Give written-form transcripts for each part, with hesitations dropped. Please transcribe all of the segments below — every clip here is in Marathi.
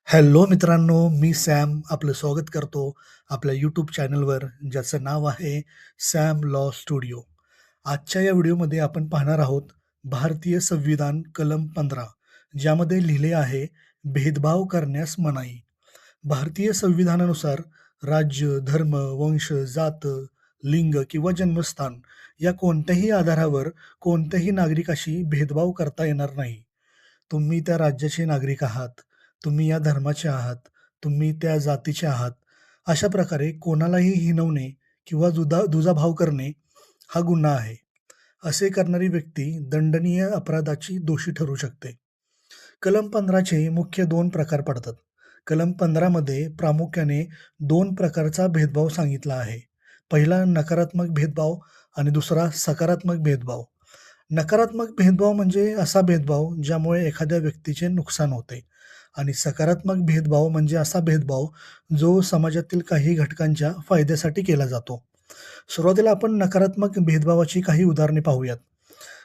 हॅलो मित्रांनो, मी सॅम आपलं स्वागत करतो आपल्या यूट्यूब चॅनलवर, ज्याचं नाव आहे सॅम लॉ स्टुडिओ. आजच्या या व्हिडिओमध्ये आपण पाहणार आहोत भारतीय संविधान कलम 15, ज्यामध्ये लिहिले आहे भेदभाव करण्यास मनाई. भारतीय संविधानानुसार राज्य, धर्म, वंश, जात, लिंग किंवा जन्मस्थान या कोणत्याही आधारावर कोणत्याही नागरिकाशी भेदभाव करता येणार नाही. तुम्ही त्या राज्याचे नागरिक आहात, तुम्ही या धर्माचे आहात, तुम्ही त्या जातीचे आहात, अशा प्रकारे कोणालाही हिणवणे किंवा दुजाभाव करणे हा गुन्हा आहे. असे करणारी व्यक्ती दंडनीय अपराधाची दोषी ठरू शकते. कलम 15चे मुख्य 2 प्रकार पडतात. कलम 15 मध्ये प्रामुख्याने 2 प्रकारचा भेदभाव सांगितला आहे. पहिला नकारात्मक भेदभाव आणि दुसरा सकारात्मक भेदभाव. नकारात्मक भेदभाव म्हणजे असा भेदभाव ज्यामुळे एखाद्या व्यक्तीचे नुकसान होते आणि सकारात्मक भेदभाव म्हणजे असा भेदभाव जो समाजातील काही घटकांच्या फायद्यासाठी केला जातो. सुरुवातीला आपण नकारात्मक भेदभावाची काही उदाहरणे पाहूयात.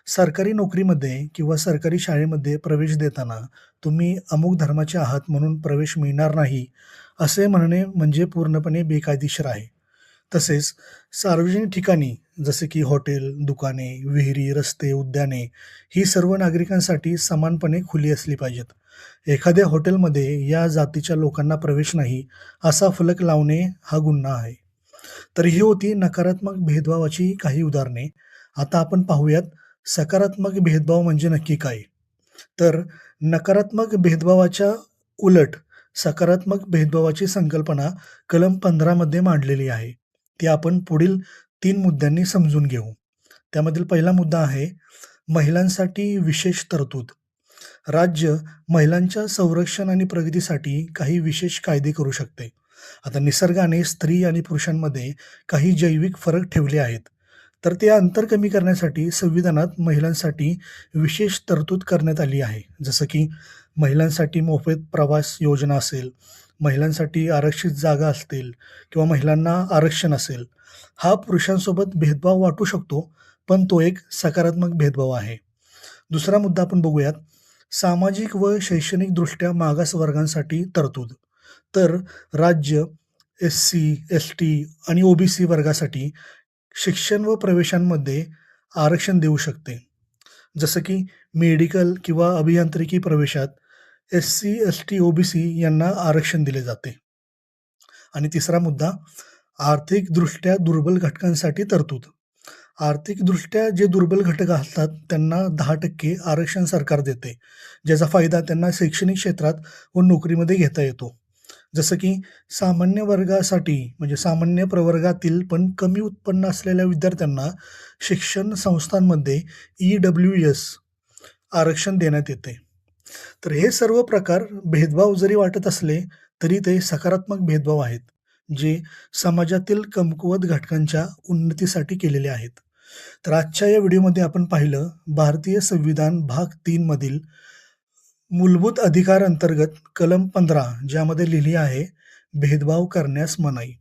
सरकारी नोकरीमध्ये किंवा सरकारी शाळेमध्ये प्रवेश देताना तुम्ही अमुक धर्माचे आहात म्हणून प्रवेश मिळणार नाही, असे म्हणणे म्हणजे पूर्णपणे बेकायदेशीर आहे. तसेच सार्वजनिक ठिकाणी जसे की हॉटेल, दुकाने, विहिरी, रस्ते, उद्याने ही सर्व नागरिकांसाठी समानपणे खुली असली पाहिजेत. एखाद्या हॉटेलमध्ये या जातीच्या लोकांना प्रवेश नाही असा फलक लावणे हा गुन्हा आहे. तर ही होती नकारात्मक भेदभावाची काही उदाहरणे. आता आपण पाहूयात सकारात्मक भेदभाव म्हणजे नक्की काय? तर नकारात्मक भेदभावाच्या उलट सकारात्मक भेदभावाची संकल्पना कलम 15 मध्ये मांडलेली आहे. ती आपण पुढील 3 मुद्द्यांनी समजून घेऊ. त्यामधील पहिला मुद्दा आहे महिलांसाठी विशेष तरतूद. राज्य महिलांच्या संरक्षण आणि प्रगतीसाठी काही विशेष कायदे करू शकते. आता निसर्गाने स्त्री आणि पुरुषांमध्ये काही जैविक फरक ठेवले आहेत. तर ते अंतर कमी करण्यासाठी संविधानात महिलांसाठी विशेष तरतूद करण्यात आली आहे. जसं की महिलांसाठी मोफत प्रवास योजना असेल, महिलांसाठी आरक्षित जागा असतील किंवा महिलांना आरक्षण असेल. हा पुरुषांसोबत भेदभाव वाटू शकतो, पण तो एक सकारात्मक भेदभाव आहे. दुसरा मुद्दा आपण बघूयात, सामाजिक व शैक्षणिकदृष्ट्या मागास वर्गांसाठी तरतूद. तर राज्य एस-सी, एस-टी आणि ओ-बी-सी वर्गासाठी शिक्षण व प्रवेशांमध्ये आरक्षण देऊ शकते. जसं की मेडिकल किंवा अभियांत्रिकी प्रवेशात एस-सी, एस-टी, ओ-बी-सी यांना आरक्षण दिले जाते. आणि तिसरा मुद्दा, आर्थिकदृष्ट्या दुर्बल घटकांसाठी तरतूद. आर्थिकदृष्ट्या जे दुर्बल घटक असतात त्यांना 10% आरक्षण सरकार देते, ज्याचा फायदा त्यांना शैक्षणिक क्षेत्रात व नोकरीमध्ये घेता येतो. जसं की सामान्य वर्गासाठी म्हणजे सामान्य प्रवर्गातील पण कमी उत्पन्न असलेल्या विद्यार्थ्यांना शिक्षण संस्थांमध्ये EWS आरक्षण देण्यात येते. तर हे सर्व प्रकार भेदभाव जरी वाटत असले, तरी ते सकारात्मक भेदभाव आहेत, जे समाजातील कमकुवत घटकांच्या उन्नतीसाठी केलेले आहेत. तर आजच्या या व्हिडिओमध्ये आपण पाहिलं भारतीय संविधान भाग 3 मधील मूलभूत अधिकार अंतर्गत कलम 15 ज्यामध्ये लिहिली आहे भेदभाव करण्यास मनाई.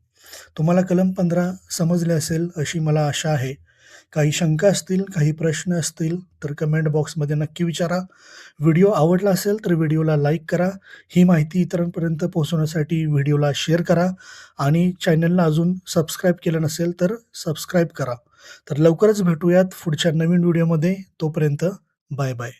तुम्हाला कलम 15 समजले असेल अशी मला आशा आहे. काही शंका असतील, काही प्रश्न असतील तर कमेंट बॉक्समध्ये नक्की विचारा. व्हिडिओ आवडला असेल तर व्हिडिओला लाईक करा. ही माहिती इतरांपर्यंत पोहोचवण्यासाठी व्हिडिओला शेअर करा आणि चॅनलला अजून सबस्क्राईब केलं नसेल तर सबस्क्राईब करा. तर लवकरच भेटूयात पुढच्या नवीन व्हिडिओमध्ये. तोपर्यंत बाय बाय.